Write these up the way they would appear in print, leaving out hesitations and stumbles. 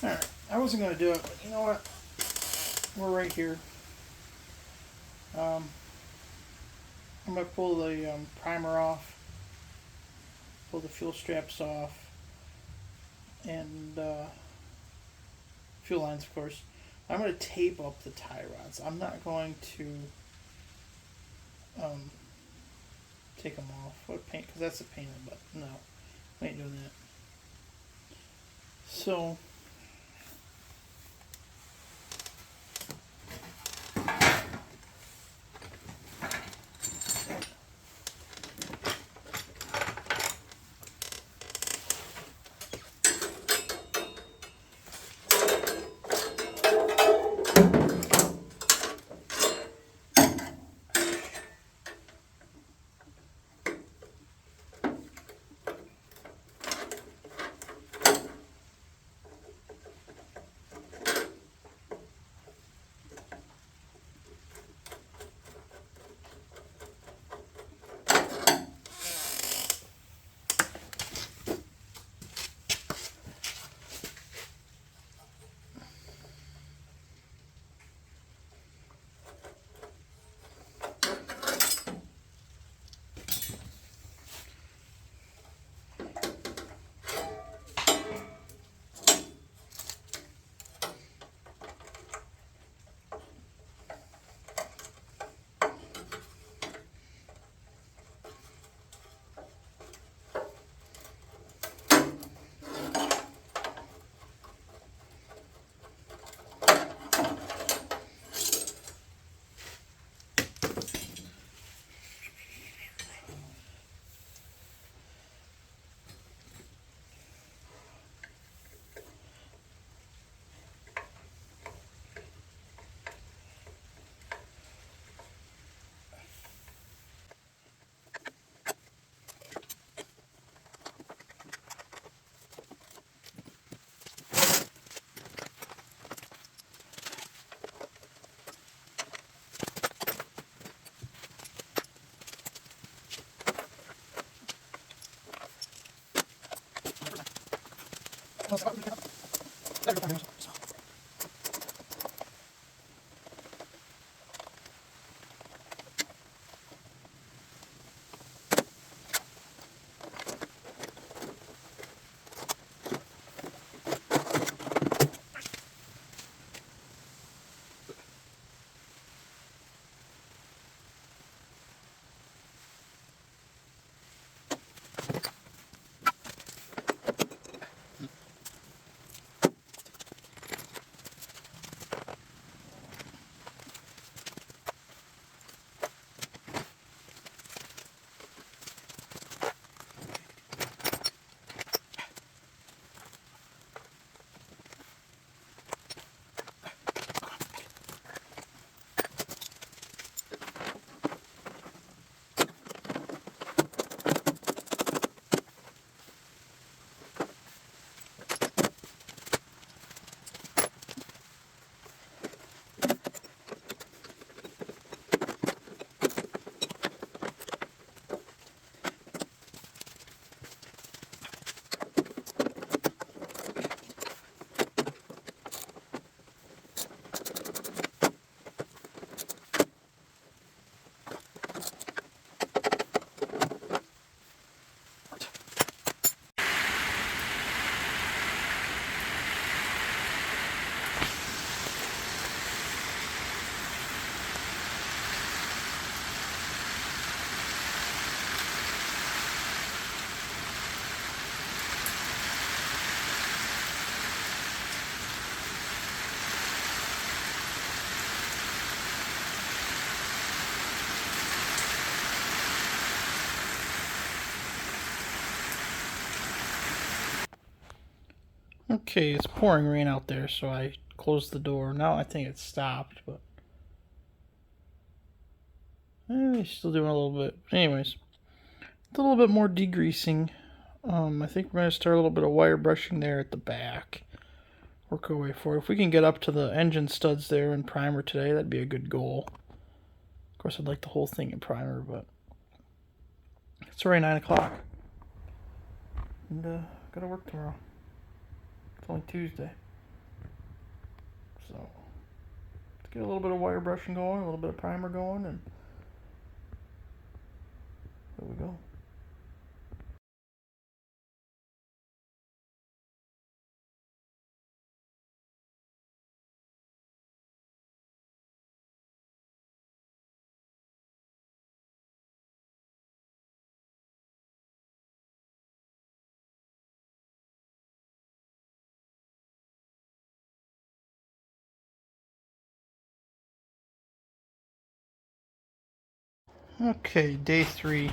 Alright, I wasn't going to do it, but you know what? We're right here. I'm going to pull the primer off, pull the fuel straps off, and fuel lines, of course. I'm going to tape up the tie rods. I'm not going to take them off. What paint? Because that's a pain in the butt. No, I ain't doing that. So okay, it's pouring rain out there, so I closed the door. Now I think it's stopped, but it's still doing a little bit. But anyways, a little bit more degreasing. I think we're going to start a little bit of wire brushing there at the back. Work our way forward. If we can get up to the engine studs there in primer today, that'd be a good goal. Of course, I'd like the whole thing in primer, but it's already 9 o'clock. And gotta work tomorrow. It's only Tuesday. So let's get a little bit of wire brushing going, a little bit of primer going, and there we go. Okay, day 3.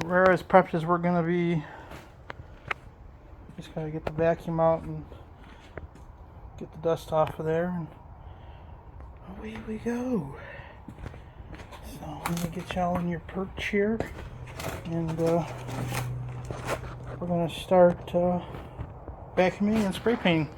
We're as prepped as we're gonna be. Just gotta get the vacuum out and get the dust off of there, and away we go. So let me get y'all in your perch here, and we're gonna start vacuuming and spray painting.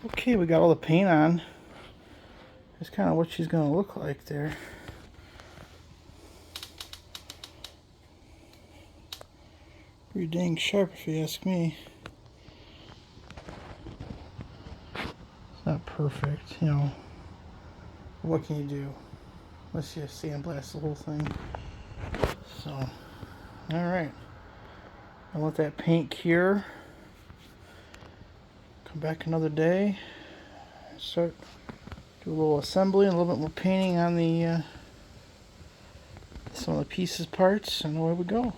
Okay, we got all the paint on. That's kind of what she's gonna look like there. Pretty dang sharp, if you ask me. It's not perfect, you know. What can you do? Unless you sandblast the whole thing. So, alright. I'll let that paint cure. Come back another day. Start, do a little assembly and a little bit more painting on the some of the pieces parts, and away we go.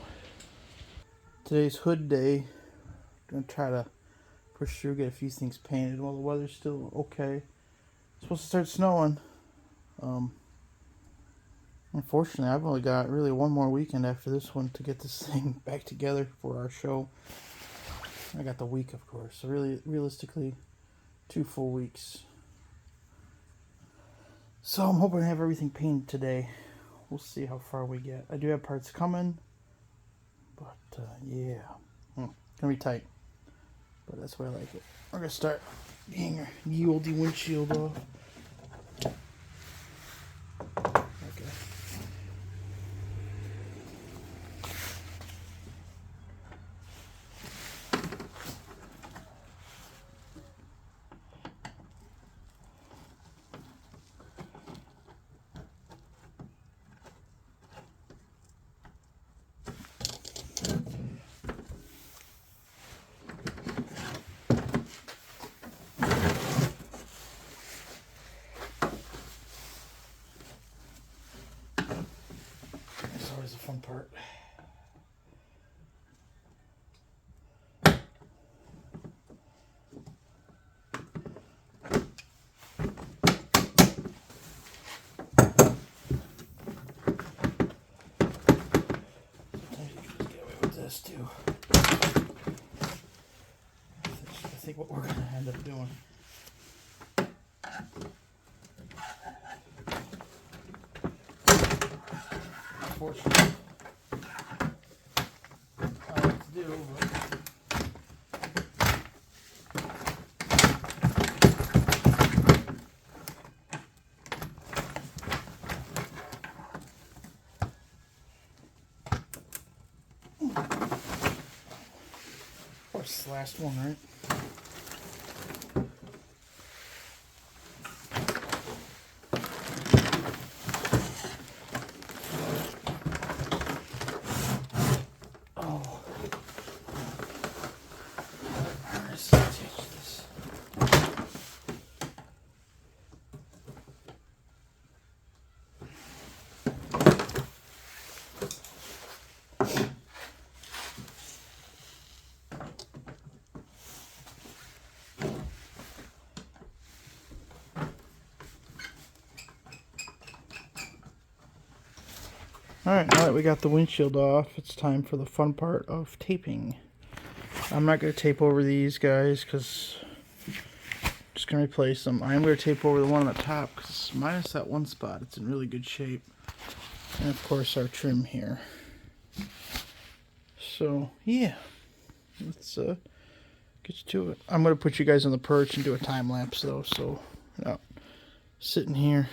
Today's hood day. Gonna try to push through, get a few things painted while the weather's still okay. It's supposed to start snowing. Unfortunately, I've only got really one more weekend after this one to get this thing back together for our show. I got the week, of course, so really, realistically, 2 full weeks. So I'm hoping to have everything painted today. We'll see how far we get. I do have parts coming, but yeah, gonna be tight. But that's why I like it. We're gonna start getting our ye olde windshield off. Okay. That's always a fun part. This too. I think what we're going to end up doing. Unfortunately, I like to do, but of course, it's the last one, right? Alright, now that we got the windshield off, it's time for the fun part of taping. I'm not going to tape over these guys because I'm just going to replace them. I'm going to tape over the one on the top because minus that one spot, it's in really good shape. And of course our trim here. So, yeah. Let's get to it. I'm going to put you guys on the perch and do a time lapse though, so sitting here.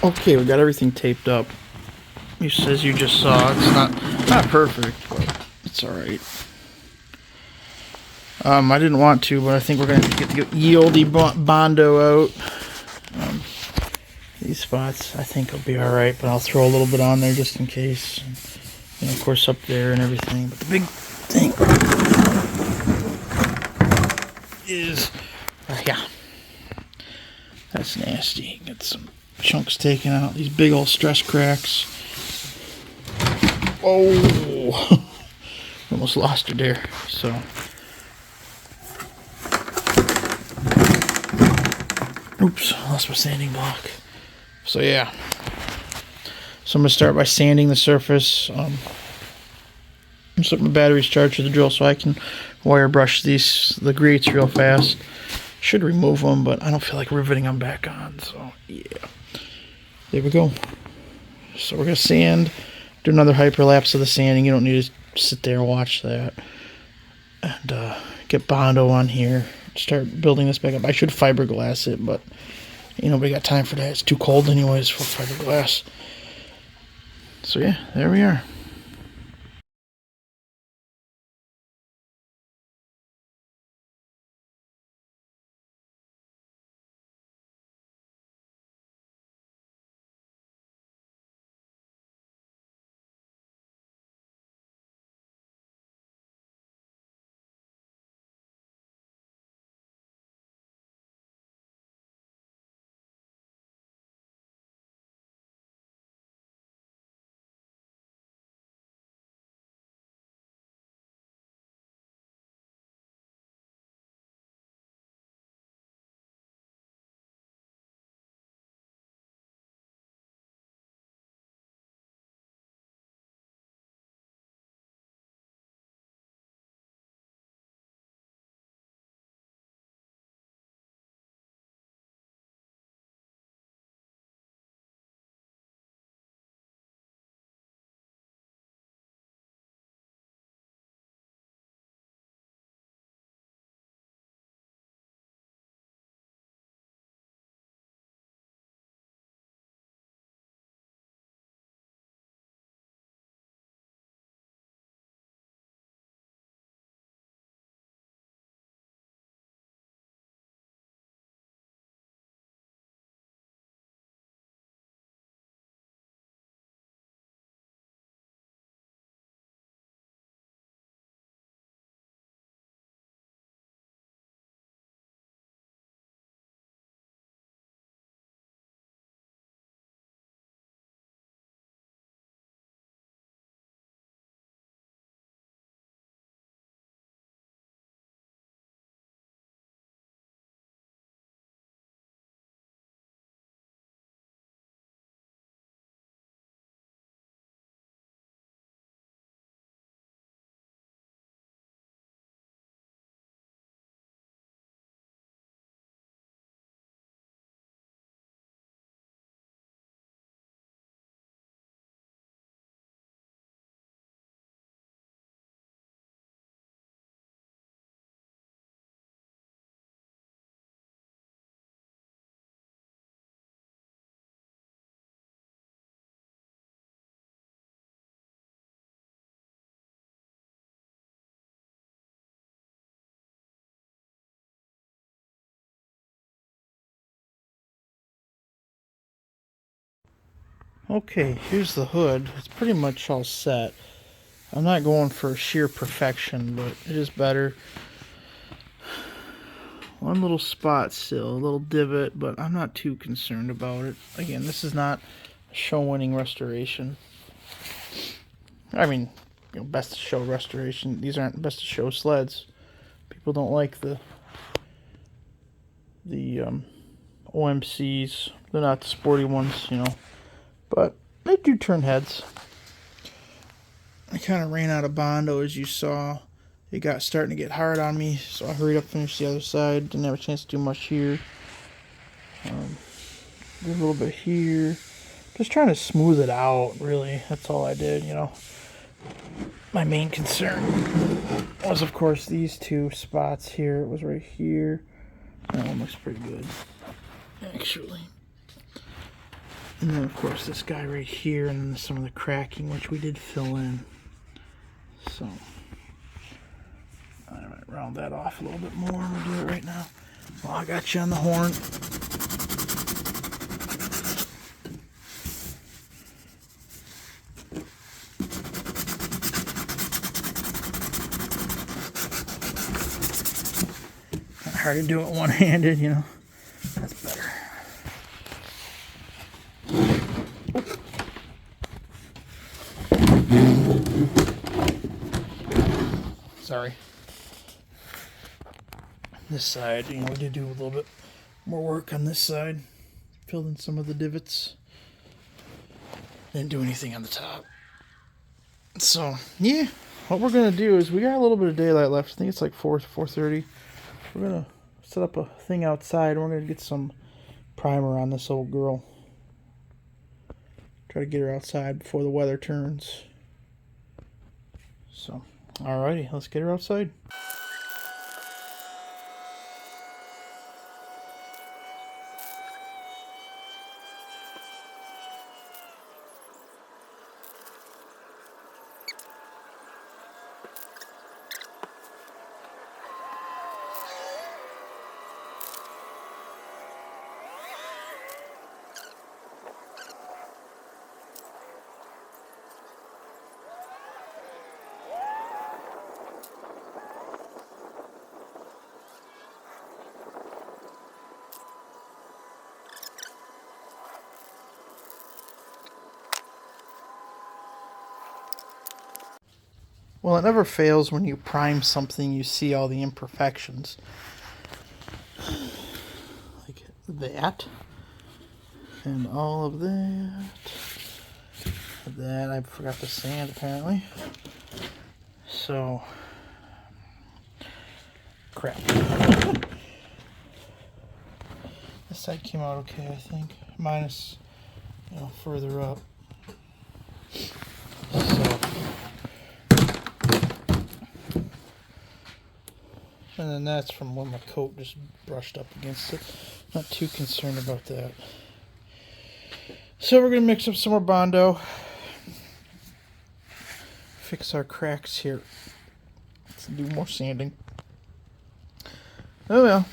Okay, we got everything taped up. As you just saw, it's not perfect, but it's alright. I didn't want to, but I think we're going to have to get the Yieldy Bondo out. These spots, I think, will be alright, but I'll throw a little bit on there just in case. And of course, up there and everything. But the big thing is, yeah, that's nasty. Get some chunks taken out. These big old stress cracks. Oh, almost lost her there. So, oops, lost my sanding block. So yeah, so I'm gonna start by sanding the surface. I'm set my batteries charged to the drill so I can wire brush the grates real fast. Should remove them, but I don't feel like riveting them back on. So yeah, there we go. So we're gonna sand. Do another hyperlapse of the sanding. You don't need to sit there and watch that. And get Bondo on here. Start building this back up. I should fiberglass it, but nobody got time for that. It's too cold anyways for fiberglass. So yeah, there we are. Okay, here's the hood. It's pretty much all set. I'm not going for sheer perfection, but it is better. One little spot still, a little divot, but I'm not too concerned about it. Again, this is not a show-winning restoration. I mean, best of show restoration. These aren't best of show sleds. People don't like the OMCs. They're not the sporty ones, but they do turn heads. I kind of ran out of Bondo, as you saw. It got starting to get hard on me, so I hurried up, finished the other side. Didn't have a chance to do much here. Did a little bit here. Just trying to smooth it out, really. That's all I did, My main concern was, of course, these two spots here. It was right here. That one looks pretty good, actually. And then, of course, this guy right here, and then some of the cracking, which we did fill in. So I might round that off a little bit more. I'm going to do it right now. Well, I got you on the horn. Not hard to do it one-handed, That's better. Sorry. This side, we did do a little bit more work on this side. Filled in some of the divots. Didn't do anything on the top. So, yeah. What we're going to do is, we got a little bit of daylight left. I think it's like 4:30. We're going to set up a thing outside. And we're going to get some primer on this old girl. Try to get her outside before the weather turns. So, alrighty. Let's get her outside. Well, it never fails when you prime something, you see all the imperfections. Like that. And all of that. That, I forgot the sand, apparently. So, crap. This side came out okay, I think. Minus, further up. So, and then that's from when my coat just brushed up against it. Not too concerned about that. So we're going to mix up some more Bondo. Fix our cracks here. Let's do more sanding. Oh well.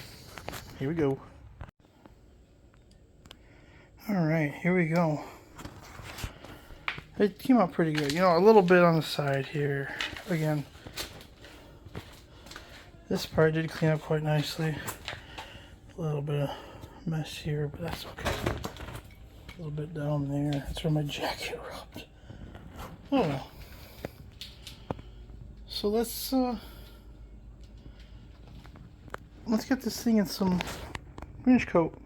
Here we go. Alright, here we go. It came out pretty good. A little bit on the side here. Again, this part did clean up quite nicely. A little bit of mess here, but that's okay. A little bit down there. That's where my jacket rubbed. Oh well. So let's get this thing in some finish coat.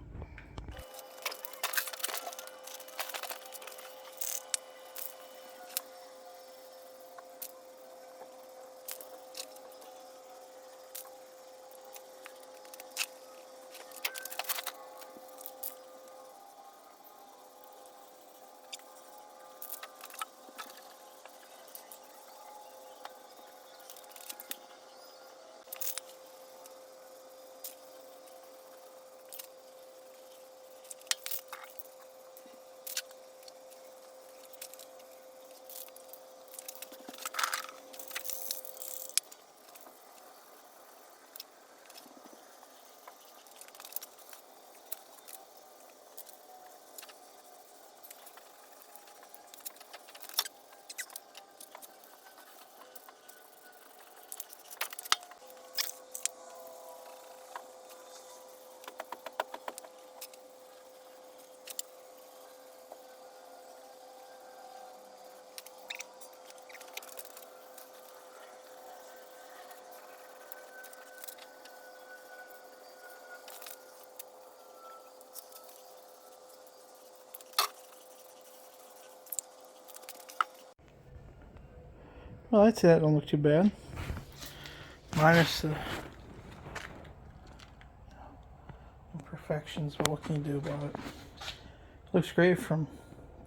Well, I'd say that don't look too bad. Minus the imperfections, but what can you do about it? Looks great from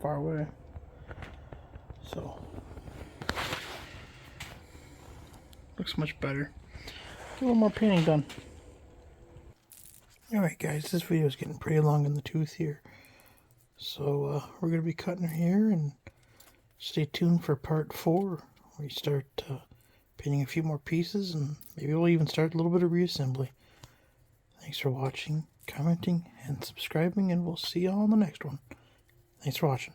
far away. So, looks much better. Get a little more painting done. Alright guys, this video is getting pretty long in the tooth here. So we're going to be cutting her here, and stay tuned for part 4. Where we start painting a few more pieces, and maybe we'll even start a little bit of reassembly. Thanks for watching, commenting, and subscribing, and we'll see y'all on the next one. Thanks for watching.